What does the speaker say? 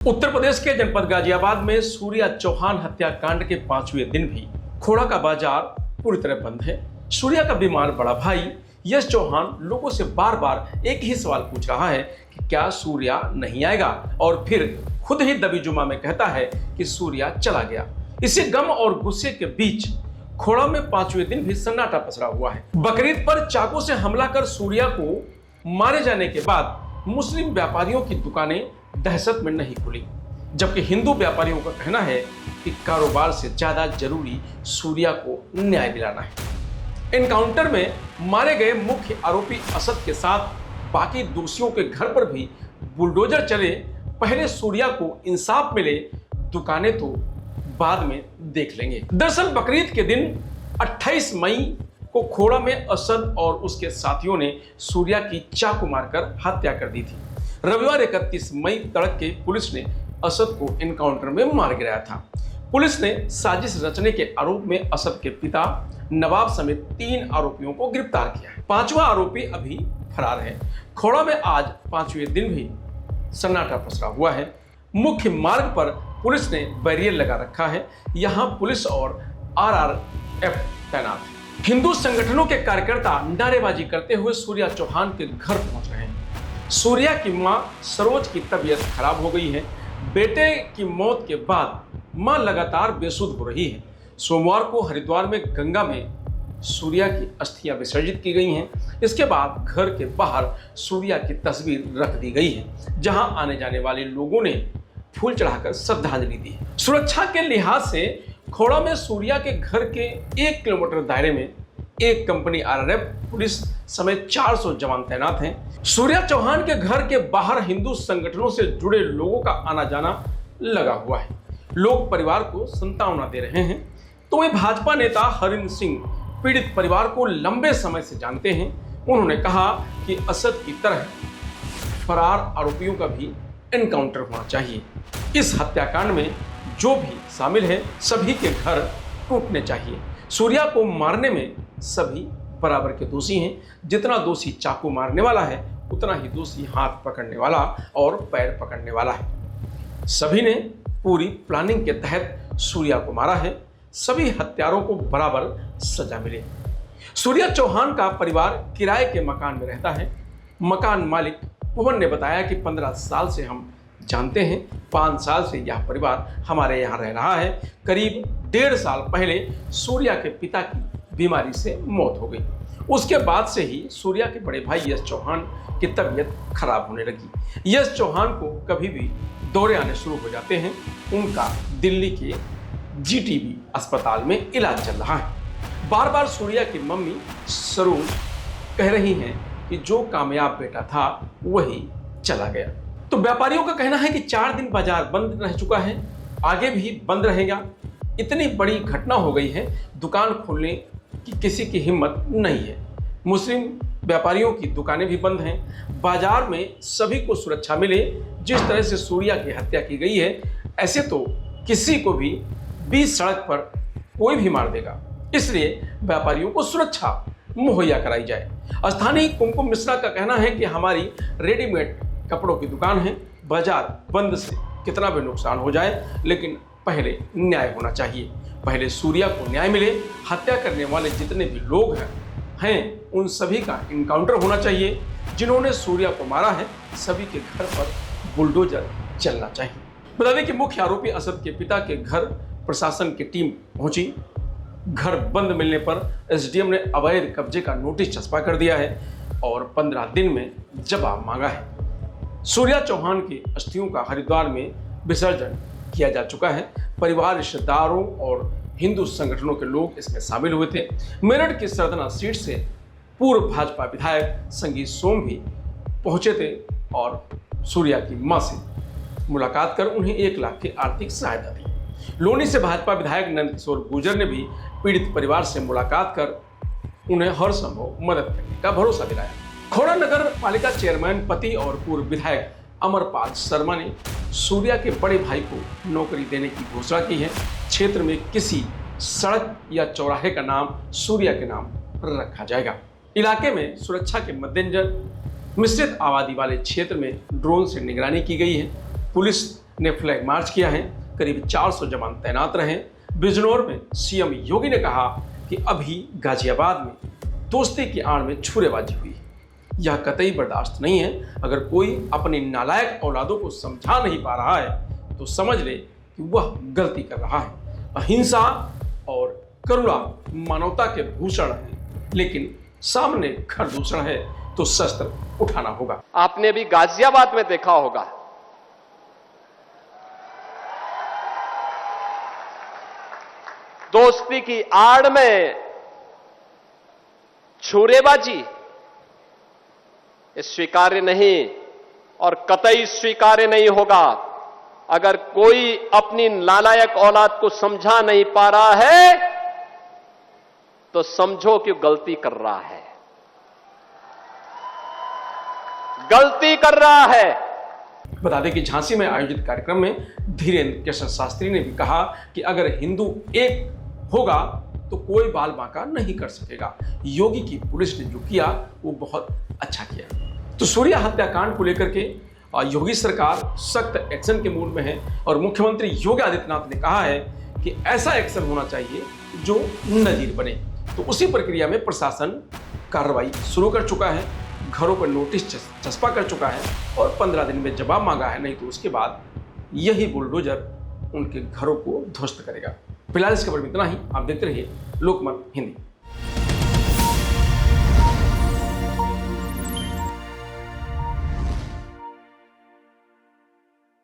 उत्तर प्रदेश के जनपद गाजियाबाद में सूर्या चौहान हत्याकांड के 5वें दिन भी खोड़ा का बाजार पूरी तरह बंद है। सूर्या का बीमार बड़ा भाई यश चौहान लोगों से बार बार एक ही सवाल पूछ रहा है कि क्या सूर्या नहीं आएगा, और फिर खुद ही दबी जुमा में कहता है कि सूर्या चला गया। इसी गम और गुस्से के बीच खोड़ा में 5वें दिन भी सन्नाटा पसरा हुआ है। बकरीद पर चाकू से हमला कर सूर्या को मारे जाने के बाद मुस्लिम व्यापारियों की दुकानें दहशत में नहीं खुली, जबकि हिंदू व्यापारियों का कहना है कि कारोबार से ज्यादा जरूरी सूर्या को न्याय दिलाना है। एनकाउंटर में मारे गए मुख्य आरोपी असद के साथ बाकी दोषियों के घर पर भी बुलडोजर चले। पहले सूर्या को इंसाफ मिले, दुकानें तो बाद में देख लेंगे। दरअसल बकरीद के दिन 28 मई को खोड़ा में असद और उसके साथियों ने सूर्या की चाकू मारकर हत्या कर दी थी। रविवार 31 मई तड़के पुलिस ने असद को एनकाउंटर में मार गिराया था। पुलिस ने साजिश रचने के आरोप में असद के पिता नवाब समेत 3 आरोपियों को गिरफ्तार किया है। 5वां आरोपी अभी फरार है। खोड़ा में आज 5वें दिन भी सन्नाटा पसरा हुआ है। मुख्य मार्ग पर पुलिस ने बैरियर लगा रखा है। यहां पुलिस और आरआरएफ तैनात है। हिंदू संगठनों के कार्यकर्ता नारेबाजी करते हुए सूर्या चौहान के घर पहुंच रहे हैं। सूर्या की मां सरोज की तबीयत खराब हो गई है। बेटे की मौत के बाद मां लगातार बेसुध हो रही है। सोमवार को हरिद्वार में गंगा में सूर्या की अस्थियां विसर्जित की गई हैं। इसके बाद घर के बाहर सूर्या की तस्वीर रख दी गई है, जहां आने जाने वाले लोगों ने फूल चढ़ाकर श्रद्धांजलि दी है। सुरक्षा के लिहाज से खोड़ा में सूर्या के घर के 1 किलोमीटर दायरे में एक कंपनी आरआरएफ पुलिस समेत 400 जवान तैनात हैं। सूर्या चौहान के घर के बाहर हिंदू संगठनों से जुड़े लोगों का आना जाना लगा हुआ है। लोग परिवार को सांत्वना दे रहे हैं। तो वे भाजपा नेता हरिंद्र सिंह पीड़ित परिवार को लंबे समय से जानते हैं। उन्होंने कहा कि असद की तरह फरार आरोपियों का भी एनकाउंटर होना चाहिए। इस हत्याकांड में जो भी शामिल है सभी के घर टूटने चाहिए। सूर्या को मारने में सभी बराबर के दोषी हैं। जितना दोषी चाकू मारने वाला है, उतना ही दोषी हाथ पकड़ने वाला और पैर पकड़ने वाला है। सभी ने पूरी प्लानिंग के तहत सूर्या को मारा है। सभी हत्यारों को बराबर सजा मिले। सूर्या चौहान का परिवार किराए के मकान में रहता है। मकान मालिक पवन ने बताया कि 15 साल से हम जानते हैं। 5 साल से यह परिवार हमारे यहाँ रह रहा है। करीब 1.5 साल पहले सूर्या के पिता की बीमारी से मौत हो गई। उसके बाद से ही सूर्या के बड़े भाई यश चौहान की तबीयत खराब होने लगी। यश चौहान को कभी भी दौरे आने शुरू हो जाते हैं। उनका दिल्ली के जीटीबी अस्पताल में इलाज चल रहा है। बार बार सूर्या की मम्मी सरोज कह रही हैं कि जो कामयाब बेटा था वही चला गया। तो व्यापारियों का कहना है कि 4 दिन बाजार बंद रह चुका है, आगे भी बंद रहेगा। इतनी बड़ी घटना हो गई है, दुकान खोलने की किसी की हिम्मत नहीं है। मुस्लिम व्यापारियों की दुकानें भी बंद हैं। बाजार में सभी को सुरक्षा मिले। जिस तरह से सूर्या की हत्या की गई है, ऐसे तो किसी को भी बीच सड़क पर कोई भी मार देगा। इसलिए व्यापारियों को सुरक्षा मुहैया कराई जाए। स्थानीय कुमकुम मिश्रा का कहना है कि हमारी रेडीमेड कपड़ों की दुकान है। बाजार बंद से कितना भी नुकसान हो जाए, लेकिन पहले न्याय होना चाहिए। पहले सूर्या को न्याय मिले। हत्या करने वाले जितने भी लोग हैं उन सभी का इनकाउंटर होना चाहिए। जिन्होंने सूर्या को मारा है, सभी के घर पर बुलडोजर चलना चाहिए। बता दें कि मुख्य आरोपी असद के पिता के घर प्रशासन की टीम पहुंची। घर बंद मिलने पर एसडीएम ने अवैध कब्जे का नोटिस छपा कर दिया है और 15 दिन में जवाब मांगा है। सूर्या चौहान की अस्थियों का हरिद्वार में विसर्जन किया जा चुका है। परिवार, रिश्तेदारों और हिंदू संगठनों के लोग इसमें शामिल हुए थे। मेरठ की सरदना सीट से पूर्व भाजपा विधायक संगीत सोम भी पहुंचे थे और सूर्या की मां से मुलाकात कर उन्हें 1 लाख की आर्थिक सहायता दी। लोनी से भाजपा विधायक नंद किशोर गुर्जर ने भी पीड़ित परिवार से मुलाकात कर उन्हें हर संभव मदद करने का भरोसा दिलाया। खोड़ा नगर पालिका चेयरमैन पति और पूर्व विधायक अमरपाल शर्मा ने सूर्या के बड़े भाई को नौकरी देने की घोषणा की है। क्षेत्र में किसी सड़क या चौराहे का नाम सूर्या के नाम रखा जाएगा। इलाके में सुरक्षा के मद्देनजर मिश्रित आबादी वाले क्षेत्र में ड्रोन से निगरानी की गई है। पुलिस ने फ्लैग मार्च किया है। करीब 400 जवान तैनात रहे। बिजनौर में सीएम योगी ने कहा कि अभी गाजियाबाद में दोस्ती की आड़ में छुरेबाजी हुई। यह कतई बर्दाश्त नहीं है। अगर कोई अपनी नालायक औलादों को समझा नहीं पा रहा है तो समझ ले कि वह गलती कर रहा है। अहिंसा और करुणा मानवता के भूषण हैं, लेकिन सामने खरदूषण है तो शस्त्र उठाना होगा। आपने भी गाजियाबाद में देखा होगा, दोस्ती की आड़ में छुरेबाजी, ये स्वीकार्य नहीं और कतई स्वीकार्य नहीं होगा। अगर कोई अपनी नालायक औलाद को समझा नहीं पा रहा है तो समझो कि गलती कर रहा है, गलती कर रहा है। बता दें कि झांसी में आयोजित कार्यक्रम में धीरेन्द्र कृष्ण शास्त्री ने भी कहा कि अगर हिंदू एक होगा तो कोई बाल बांका नहीं कर सकेगा। योगी की पुलिस ने जो किया वो बहुत अच्छा किया। तो सूर्या हत्याकांड को लेकर के योगी सरकार सख्त एक्शन के मूड में है और मुख्यमंत्री योगी आदित्यनाथ ने कहा है कि ऐसा एक्शन होना चाहिए जो नजीर बने। तो उसी प्रक्रिया में प्रशासन कार्रवाई शुरू कर चुका है, घरों पर नोटिस चस्पा कर चुका है और 15 दिन में जवाब मांगा है, नहीं तो उसके बाद यही बुलडोजर उनके घरों को ध्वस्त करेगा। फिलहाल इस खबर में इतना ही। आप देखते रहिए लोकमत हिंदी।